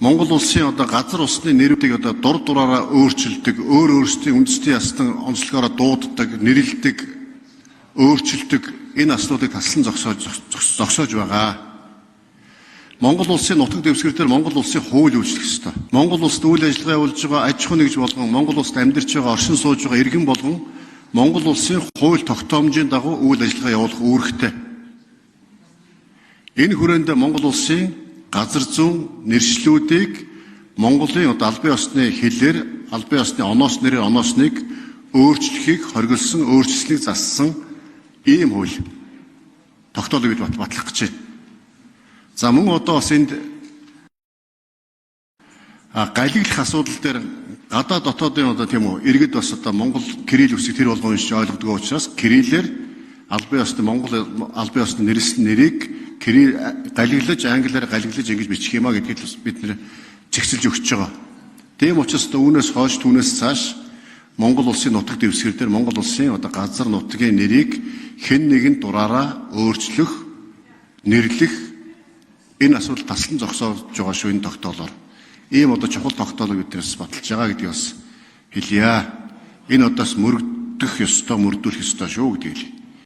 Монгол улсын одоо газар усны нэрүүдийг одоо дур дураараа өөрчилдөг, өөрсдийн үндэсний ястан онцлогоороо дууддаг, нэрлэдэг, өөрчилдөг энэ асуудлыг таслан зогсоож байгаа. Монгол улсын нутаг дэвсгэр дээр Монгол улсын хууль үйлчлэх ёстой. Монгол улсад үйл ажиллагаа явуулж байгаа аж ахуй нэгж болгон, Монгол улсад амьдарч байгаа, оршин сууж байгаа иргэн болгон Монгол улсын хууль тогтоомжийн дагуу үйл ажиллагаа явуулах үүрэгтэй. Энэ хүрээнд Монгол улсын газар зүйн нэршлүүдийг Монголын албан ёсны хэлээр, албан ёсны оноос нэрээр оноосныг өөрчлөхийг хориглосон, өөрчлөлийг зассан ийм хууль тогтоолыг бид батлах гэж байна. За мөн одоо бас энд галиглах асуудал дээр гадаад дотоодын одоо тийм үү иргэд бас одоо Монгол кирилл үсэг тэр болгон уншиж ойлгодог учраас кириллээр албан ёсны Монгол албан ёсны нэрсэн нэрийг галиглаж англиар галиглаж ингэж бичих юмаа гэдгийг бид нэр зэгцэлж өгч байгаа. Тийм учраас үүнээс хойш түүнээс цааш Монгол улсын нутаг дэвсгэр дээр Монгол улсын одоо газар нутгийн нэрийг хэн нэгэн дураараа өөрчлөх, нэрлэх энэ асуудал таслан зогсоож байгаа шүү энэ тогтоолоор. Ийм одоо чухал тогтоолыг биднээс баталж байгаа гэдгийг бас хэлье. Энэ одоос мөрдөх ёстой, мөрдүүлэх ёстой шүү гэдгийг хэлье.